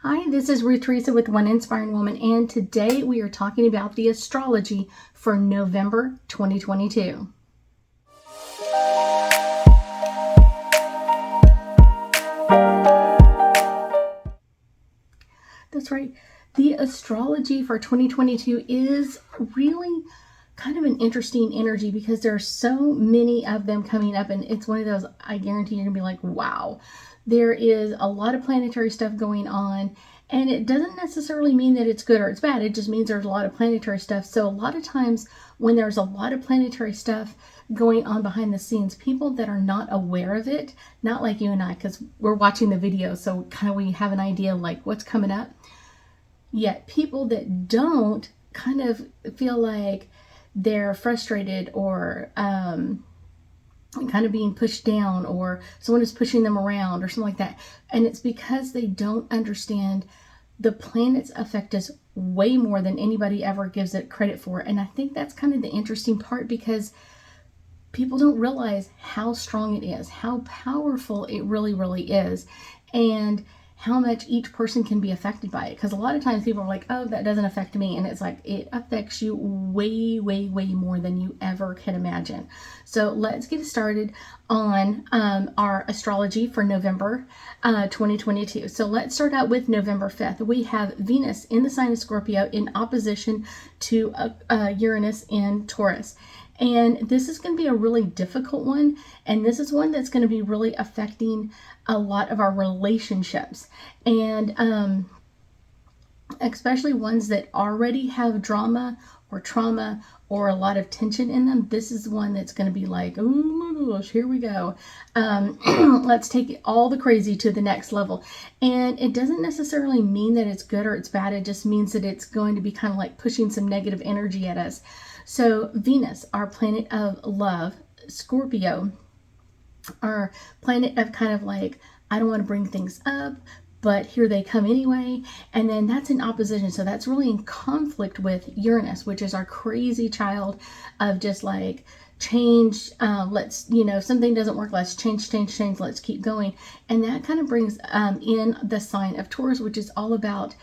Hi, this is Ruth Theresa with One Inspiring Woman, and today we are talking about the astrology for November 2022. That's right. The astrology for 2022 is really kind of an interesting energy because there are so many of them coming up, and it's one of those I guarantee you're going to be like, wow. There is a lot of planetary stuff going on, and it doesn't necessarily mean that it's good or it's bad. It just means there's a lot of planetary stuff. So a lot of times when there's a lot of planetary stuff going on behind the scenes, people that are not aware of it, not like you and I, because we're watching the video, so kind of we have an idea of like what's coming up. Yet people that don't kind of feel like they're frustrated or kind of being pushed down, or someone is pushing them around or something like that. And it's because they don't understand the planets affect us way more than anybody ever gives it credit for. And I think that's kind of the interesting part, because people don't realize how strong it is, how powerful it really, really is, and how much each person can be affected by it. Because a lot of times people are like, oh, that doesn't affect me. And it's like, it affects you way, way, way more than you ever can imagine. So let's get started on our astrology for November 2022. So let's start out with November 5th. We have Venus in the sign of Scorpio in opposition to Uranus in Taurus. And this is going to be a really difficult one. And this is one that's going to be really affecting a lot of our relationships. And especially ones that already have drama or trauma or a lot of tension in them. This is one that's going to be like, oh my gosh, here we go. Let's take all the crazy to the next level. And it doesn't necessarily mean that it's good or it's bad. It just means that it's going to be kind of like pushing some negative energy at us. So Venus, our planet of love, Scorpio, our planet of kind of like, I don't want to bring things up, but here they come anyway. And then that's in opposition. So that's really in conflict with Uranus, which is our crazy child of just like change. Let's, something doesn't work. Let's change. Let's keep going. And that kind of brings in the sign of Taurus, which is all about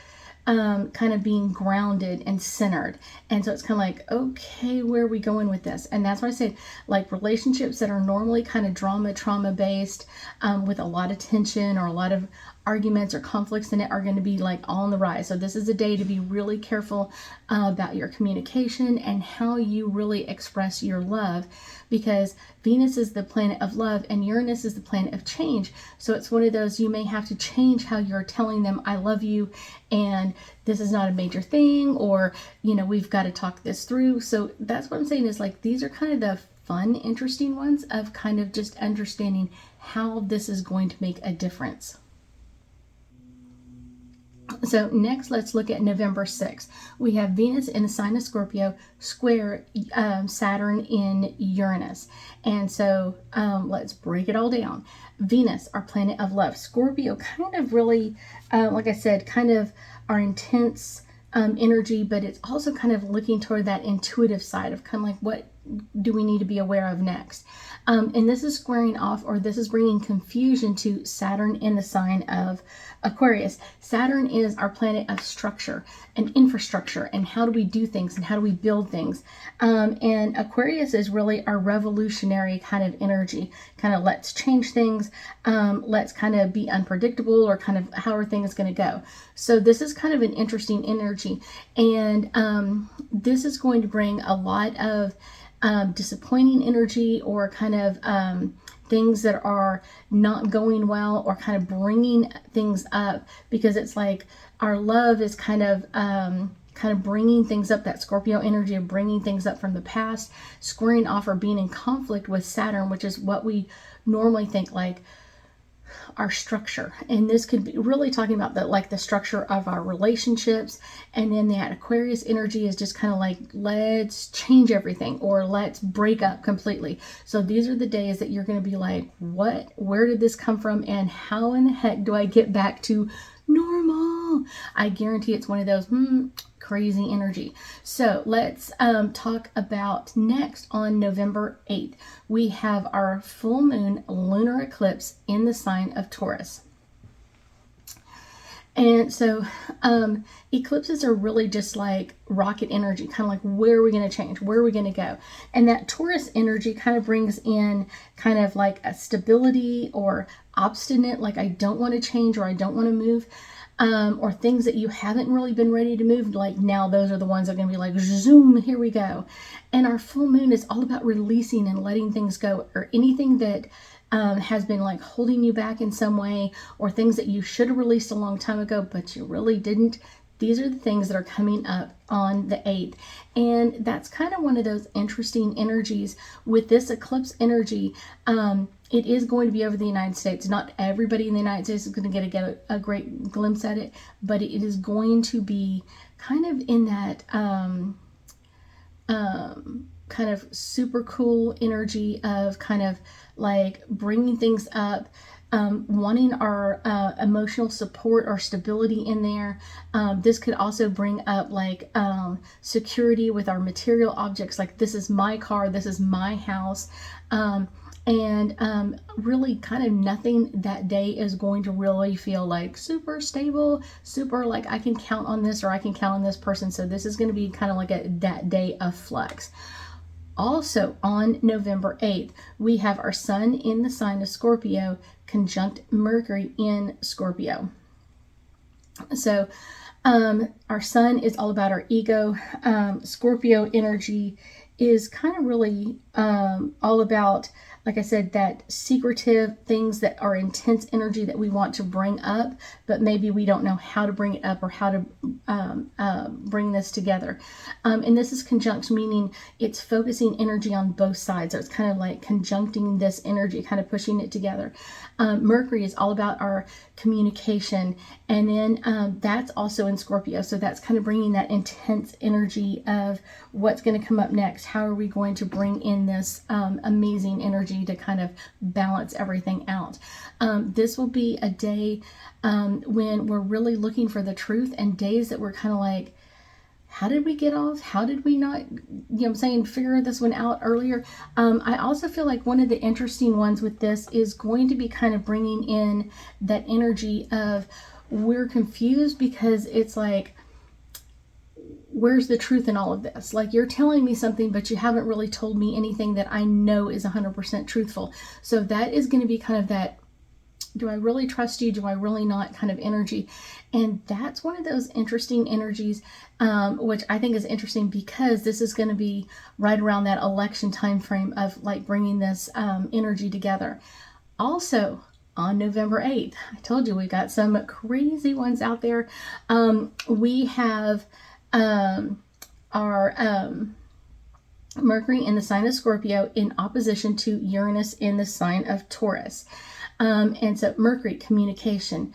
kind of being grounded and centered. And so it's kind of like, okay, where are we going with this? And that's why I said, like, relationships that are normally kind of trauma based, with a lot of tension or a lot of arguments or conflicts in it, are going to be like on the rise. So this is a day to be really careful about your communication and how you really express your love, because Venus is the planet of love and Uranus is the planet of change. So it's one of those, you may have to change how you're telling them I love you, and this is not a major thing, or we've got to talk this through. So that's what I'm saying, is like, these are kind of the fun, interesting ones of kind of just understanding how this is going to make a difference. So next, let's look at November 6th. We have Venus in the sign of Scorpio square Saturn in Uranus. And so let's break it all down. Venus, our planet of love. Scorpio, kind of really, like I said, kind of our intense energy, but it's also kind of looking toward that intuitive side of kind of like, what do we need to be aware of next? And this is squaring off, or this is bringing confusion to Saturn in the sign of Aquarius. Saturn is our planet of structure and infrastructure, and how do we do things and how do we build things. And Aquarius is really our revolutionary kind of energy, kind of let's change things, let's kind of be unpredictable, or kind of how are things going to go. So this is kind of an interesting energy, and this is going to bring a lot of disappointing energy, or kind of things that are not going well, or kind of bringing things up, because it's like our love is kind of bringing things up, that Scorpio energy of bringing things up from the past, squaring off or being in conflict with Saturn, which is what we normally think like our structure. And this could be really talking about the structure of our relationships. And then that Aquarius energy is just kind of like, let's change everything, or let's break up completely. So these are the days that you're going to be like, where did this come from, and how in the heck do I get back to normal? I guarantee it's one of those crazy energy. So let's talk about next on November 8th. We have our full moon lunar eclipse in the sign of Taurus. And so eclipses are really just like rocket energy, kind of like, where are we going to change? Where are we going to go? And that Taurus energy kind of brings in kind of like a stability or obstinate, like I don't want to change or I don't want to move. Or things that you haven't really been ready to move, like now those are the ones that are going to be like, zoom, here we go. And our full moon is all about releasing and letting things go, or anything that has been like holding you back in some way, or things that you should have released a long time ago, but you really didn't. These are the things that are coming up on the 8th. And that's kind of one of those interesting energies with this eclipse energy. It is going to be over the United States. Not everybody in the United States is going to get a great glimpse at it, but it is going to be kind of in that kind of super cool energy of kind of like bringing things up, wanting our emotional support or stability in there. This could also bring up like security with our material objects, like this is my car, this is my house. And really kind of nothing that day is going to really feel like super stable, super like I can count on this or I can count on this person. So this is going to be kind of like that day of flux. Also on November 8th, we have our sun in the sign of Scorpio conjunct Mercury in Scorpio. So our sun is all about our ego. Scorpio energy is kind of really all about, like I said, that secretive things that are intense energy that we want to bring up, but maybe we don't know how to bring it up or how to bring this together. And this is conjunct, meaning it's focusing energy on both sides. So it's kind of like conjuncting this energy, kind of pushing it together. Mercury is all about our communication. And then that's also in Scorpio. So that's kind of bringing that intense energy of what's going to come up next. How are we going to bring in this amazing energy to kind of balance everything out? This will be a day when we're really looking for the truth, and days that we're kind of like, how did we get off? How did we not, I'm saying, figure this one out earlier? I also feel like one of the interesting ones with this is going to be kind of bringing in that energy of we're confused because it's like, where's the truth in all of this? Like, you're telling me something, but you haven't really told me anything that I know is 100% truthful. So that is going to be kind of that, do I really trust you? Do I really not kind of energy? And that's one of those interesting energies, which I think is interesting because this is going to be right around that election time frame of like bringing this energy together. Also, on November 8th, I told you we got some crazy ones out there. We have our Mercury in the sign of Scorpio in opposition to Uranus in the sign of Taurus. And so Mercury, communication,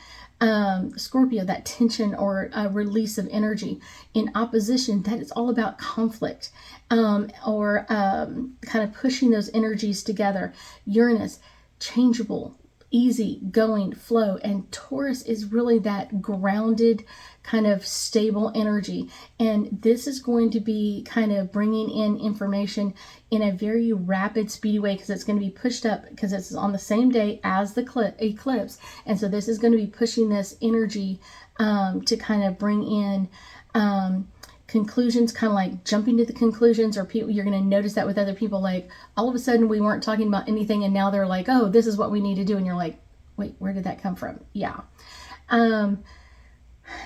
Scorpio, that tension or release of energy. In opposition, that is all about conflict, or kind of pushing those energies together. Uranus, changeable, easy going flow, and Taurus is really that grounded kind of stable energy. And this is going to be kind of bringing in information in a very rapid, speedy way, because it's going to be pushed up because it's on the same day as the eclipse. And so this is going to be pushing this energy to kind of bring in conclusions, kind of like jumping to the conclusions, or people, you're going to notice that with other people, like all of a sudden we weren't talking about anything and now they're like, oh, this is what we need to do. And you're like, wait, where did that come from? Yeah.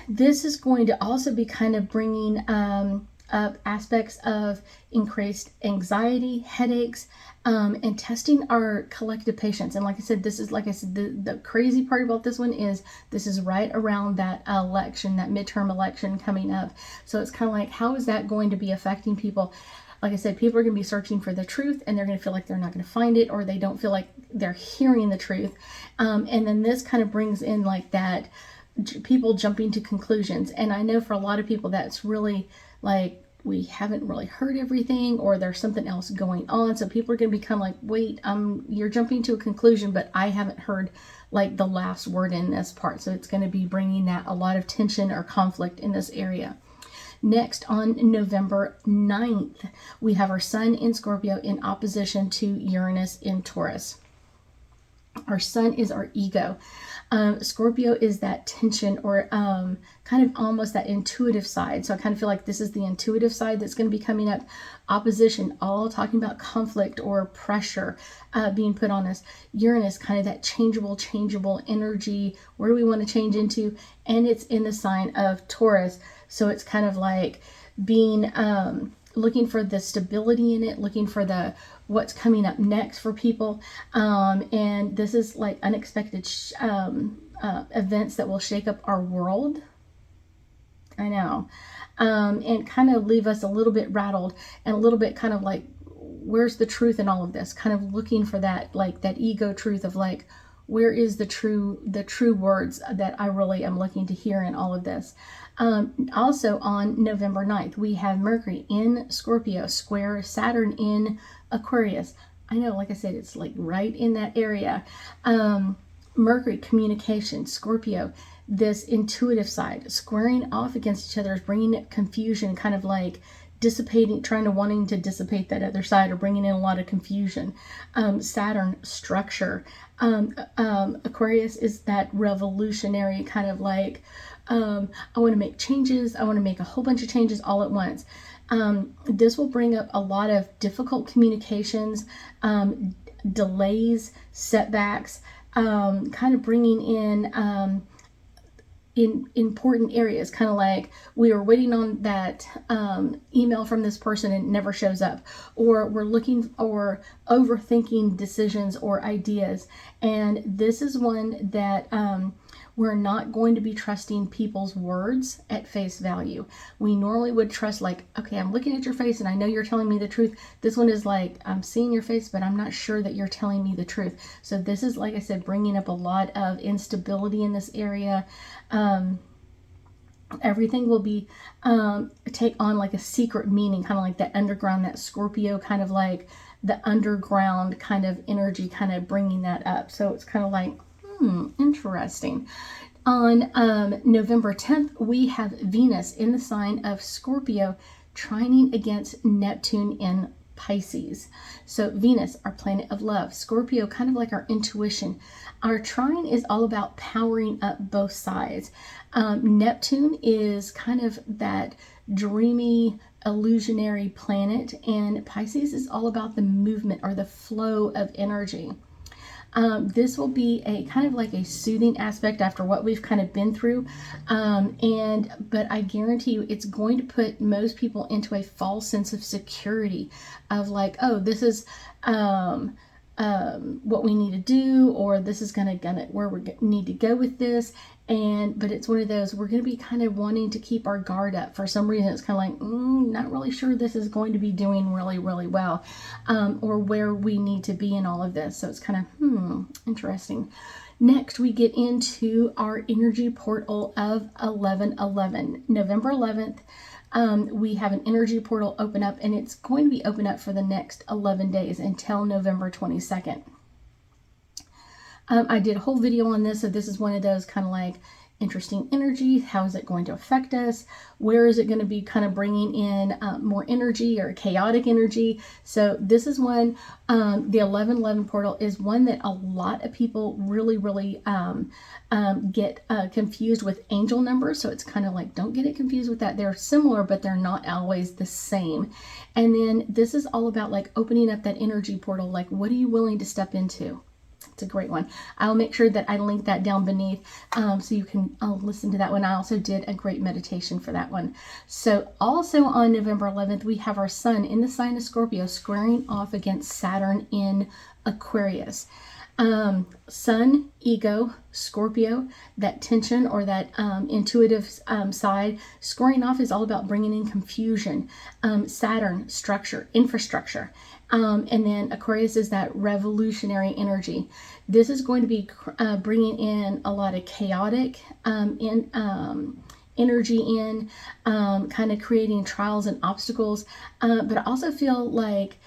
This is going to also be kind of bringing up aspects of increased anxiety, headaches, and testing our collective patience. And like I said, this is, like I said, the crazy part about this one is this is right around that election, that midterm election coming up. So it's kind of like, how is that going to be affecting people? Like I said, people are going to be searching for the truth, and they're going to feel like they're not going to find it, or they don't feel like they're hearing the truth. And then this kind of brings in like that, people jumping to conclusions. And I know for a lot of people that's really like, we haven't really heard everything, or there's something else going on. So people are going to become like, wait, you're jumping to a conclusion, but I haven't heard like the last word in this part. So it's going to be bringing that a lot of tension or conflict in this area. Next, on November 9th, we have our sun in Scorpio in opposition to Uranus in Taurus. Our sun is our ego. Scorpio is that tension, or kind of almost that intuitive side. So I kind of feel like this is the intuitive side that's going to be coming up. Opposition, all talking about conflict or pressure being put on us. Uranus, kind of that changeable energy. Where do we want to change into? And it's in the sign of Taurus. So it's kind of like being looking for the stability in it, looking for the what's coming up next for people. And this is like unexpected events that will shake up our world. I know. And kind of leave us a little bit rattled and a little bit kind of like, where's the truth in all of this? Kind of looking for that, like that ego truth of like, where is the true words that I really am looking to hear in all of this. Also on November 9th, we have Mercury in Scorpio, square Saturn in Aquarius. I know, like I said, it's like right in that area. Mercury, communication, Scorpio, this intuitive side, squaring off against each other is bringing confusion, kind of like dissipating, wanting to dissipate that other side, or bringing in a lot of confusion. Saturn, structure. Aquarius is that revolutionary kind of like, I want to make changes. I want to make a whole bunch of changes all at once. This will bring up a lot of difficult communications, delays, setbacks, kind of bringing in important areas, kind of like we are waiting on that email from this person and it never shows up, or we're looking or overthinking decisions or ideas. And this is one that we're not going to be trusting people's words at face value. We normally would trust, like, okay, I'm looking at your face and I know you're telling me the truth. This one is like, I'm seeing your face, but I'm not sure that you're telling me the truth. So this is, like I said, bringing up a lot of instability in this area. Everything will be take on like a secret meaning, kind of like that underground, that Scorpio, kind of like the underground kind of energy, kind of bringing that up. So it's kind of like, interesting. On November 10th, we have Venus in the sign of Scorpio trining against Neptune in Pisces. So Venus, our planet of love, Scorpio, kind of like our intuition. Our trine is all about powering up both sides. Neptune is kind of that dreamy, illusionary planet, and Pisces is all about the movement or the flow of energy. This will be a kind of like a soothing aspect after what we've kind of been through. But I guarantee you it's going to put most people into a false sense of security of like, oh, this is what we need to do, or this is gonna where we need to go with this. But it's one of those, we're going to be kind of wanting to keep our guard up for some reason. It's kind of like, not really sure this is going to be doing really, really well, or where we need to be in all of this. So it's kind of, interesting. Next, we get into our energy portal of 11/11. November 11th, we have an energy portal open up, and it's going to be open up for the next 11 days until November 22nd. I did a whole video on this, so this is one of those kind of like interesting energy. How is it going to affect us? Where is it going to be kind of bringing in more energy or chaotic energy? So this is one, the 11/11 portal is one that a lot of people really, really get confused with angel numbers. So it's kind of like, don't get it confused with that. They're similar, but they're not always the same. And then this is all about like opening up that energy portal. Like, what are you willing to step into? It's a great one. I'll make sure that I link that down beneath so you can listen to that one. I also did a great meditation for that one. So also on November 11th, we have our sun in the sign of Scorpio squaring off against Saturn in Aquarius. Sun, ego, Scorpio, that tension or that intuitive side. Squaring off is all about bringing in confusion. Saturn, structure, infrastructure. And then Aquarius is that revolutionary energy. This is going to be bringing in a lot of chaotic energy in, kind of creating trials and obstacles. But I also feel like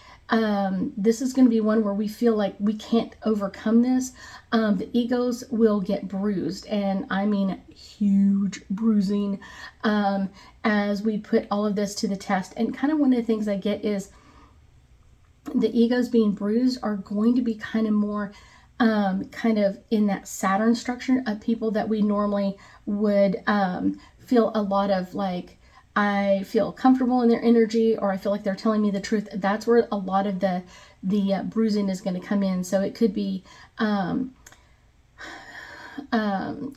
this is going to be one where we feel like we can't overcome this. The egos will get bruised, and I mean huge bruising, as we put all of this to the test. And kind of one of the things I get is the egos being bruised are going to be kind of more kind of in that Saturn structure of people that we normally would feel a lot of like, I feel comfortable in their energy, or I feel like they're telling me the truth. That's where a lot of the bruising is going to come in. So it could be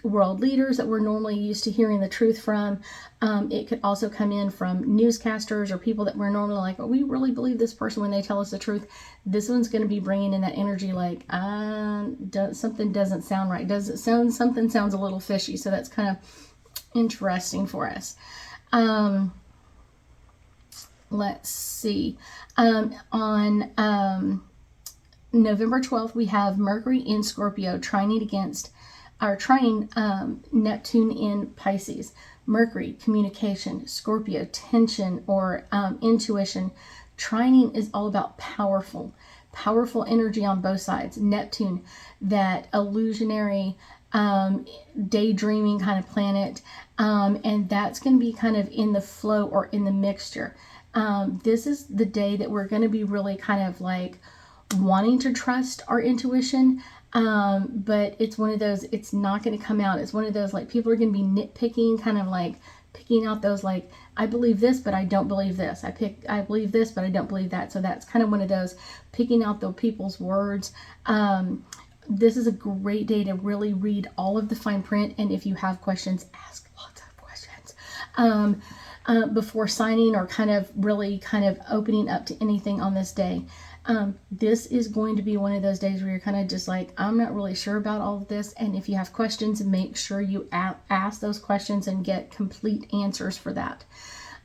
world leaders that we're normally used to hearing the truth from. It could also come in from newscasters or people that we're normally like, oh, we really believe this person when they tell us the truth. This one's going to be bringing in that energy like, something doesn't sound right. Something sounds a little fishy. So that's kind of interesting for us. Let's see. On November 12th, we have Mercury in Scorpio trining Neptune in Pisces. Mercury, communication, Scorpio, tension or intuition. Trining is all about powerful energy on both sides. Neptune, that illusionary, daydreaming kind of planet, and that's going to be kind of in the flow or in the mixture. This is the day that we're going to be really kind of like wanting to trust our intuition, but it's one of those, it's not going to come out. It's one of those like people are going to be nitpicking, kind of like picking out those like, I believe this, but I don't believe this. I believe this, but I don't believe that. So that's kind of one of those picking out the people's words. This is a great day to really read all of the fine print. And if you have questions, ask lots of questions before signing or kind of opening up to anything on this day. This is going to be one of those days where you're kind of just like, I'm not really sure about all of this. And if you have questions, make sure you ask those questions and get complete answers for that.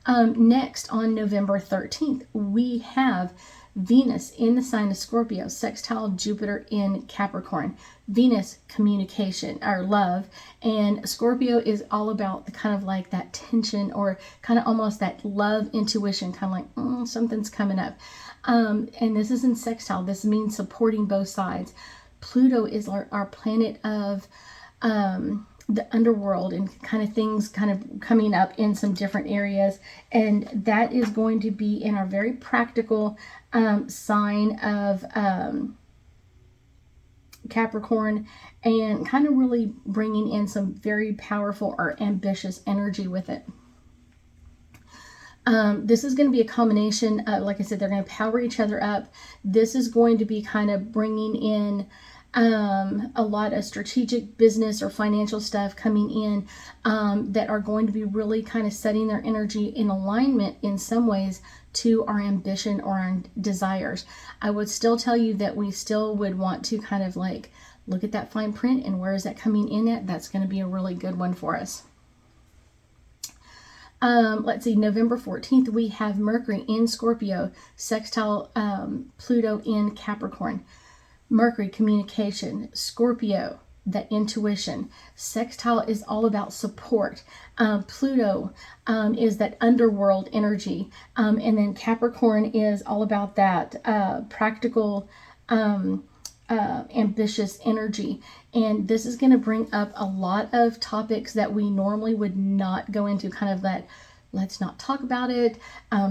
Next, on November 13th, we have Venus in the sign of Scorpio, sextile Jupiter in Capricorn. Venus, communication, our love, and Scorpio is all about the kind of like that tension or kind of almost that love intuition, kind of like something's coming up. And this is in sextile. This means supporting both sides. Pluto is our planet of the underworld and kind of things kind of coming up in some different areas. And that is going to be in our very practical sign of Capricorn, and kind of really bringing in some very powerful or ambitious energy with it. This is going to be a combination of, like I said, they're going to power each other up. This is going to be kind of bringing in a lot of strategic business or financial stuff coming in that are going to be really kind of setting their energy in alignment in some ways to our ambition or our desires. I would still tell you that we still would want to kind of like look at that fine print and where is that coming in at. That's going to be a really good one for us. Let's see, November 14th, we have Mercury in Scorpio, sextile Pluto in Capricorn. Mercury, communication, Scorpio, that intuition. Sextile is all about support. Pluto is that underworld energy. And then Capricorn is all about that practical, ambitious energy. And this is going to bring up a lot of topics that we normally would not go into, kind of that, let's not talk about it.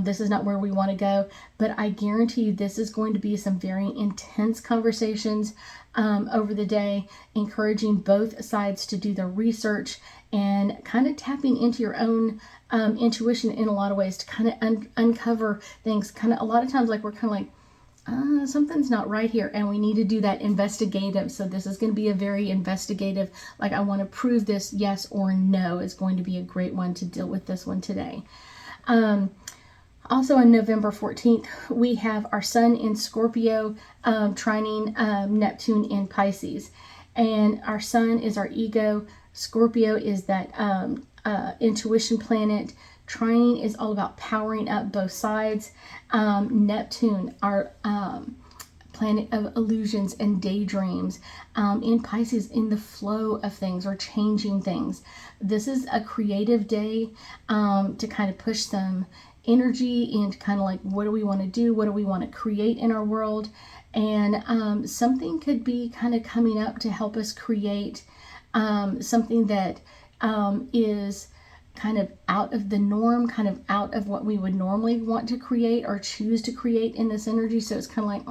This is not where we want to go. But I guarantee you this is going to be some very intense conversations over the day, encouraging both sides to do their research and kind of tapping into your own intuition in a lot of ways to kind of uncover things. Kind of a lot of times, like we're kind of like, something's not right here, and we need to do that investigative. So this is going to be a very investigative, like I want to prove this, yes or no, is going to be a great one to deal with this one today. Also on November 14th, we have our Sun in Scorpio trining Neptune in Pisces. And our Sun is our ego. Scorpio is that intuition planet. Trining is all about powering up both sides. Neptune, our planet of illusions and daydreams. In Pisces, in the flow of things or changing things. This is a creative day to kind of push some energy into kind of like, what do we want to do? What do we want to create in our world? And something could be kind of coming up to help us create something that is kind of out of the norm, kind of out of what we would normally want to create or choose to create in this energy. So it's kind of like,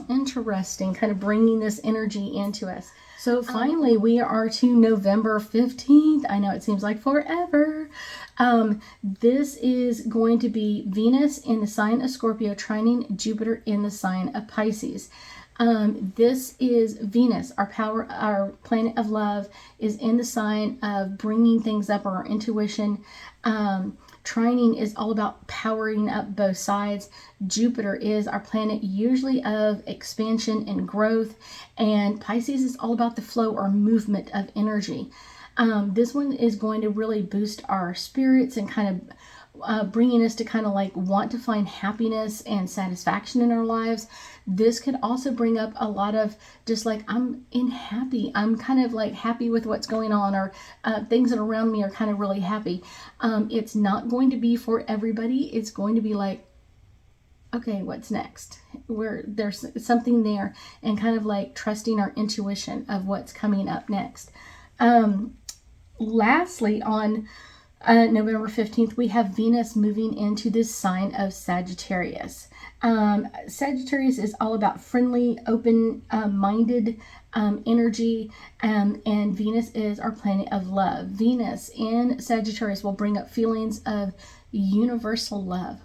interesting, kind of bringing this energy into us. So finally, we are to November 15th. I know it seems like forever. This is going to be Venus in the sign of Scorpio trining Jupiter in the sign of Pisces. This is Venus, our power, our planet of love, is in the sign of bringing things up, or our intuition. Trining is all about powering up both sides. Jupiter is our planet usually of expansion and growth, and Pisces is all about the flow or movement of energy. This one is going to really boost our spirits and kind of bringing us to kind of like want to find happiness and satisfaction in our lives. This could also bring up a lot of just like, I'm kind of like happy with what's going on, or things that are around me are kind of really happy. It's not going to be for everybody. It's going to be like, okay, what's next? Where there's something there, and kind of like trusting our intuition of what's coming up next. Lastly, on November 15th, we have Venus moving into this sign of Sagittarius. Sagittarius is all about friendly, open-minded energy, and Venus is our planet of love. Venus in Sagittarius will bring up feelings of universal love.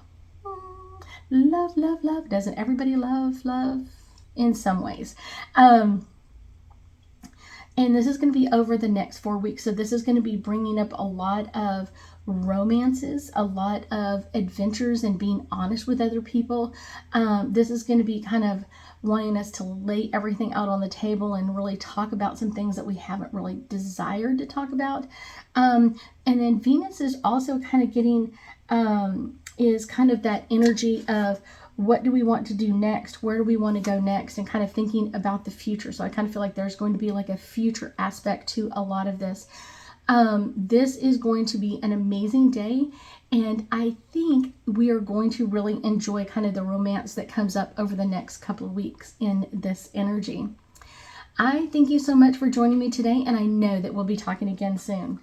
Love, love, love. Doesn't everybody love love in some ways? And this is going to be over the next 4 weeks. So this is going to be bringing up a lot of romances, a lot of adventures, and being honest with other people. This is going to be kind of wanting us to lay everything out on the table and really talk about some things that we haven't really desired to talk about. And then Venus is also kind of getting, is kind of that energy of, what do we want to do next? Where do we want to go next? And kind of thinking about the future. So I kind of feel like there's going to be like a future aspect to a lot of this. This is going to be an amazing day. And I think we are going to really enjoy kind of the romance that comes up over the next couple of weeks in this energy. I thank you so much for joining me today. And I know that we'll be talking again soon.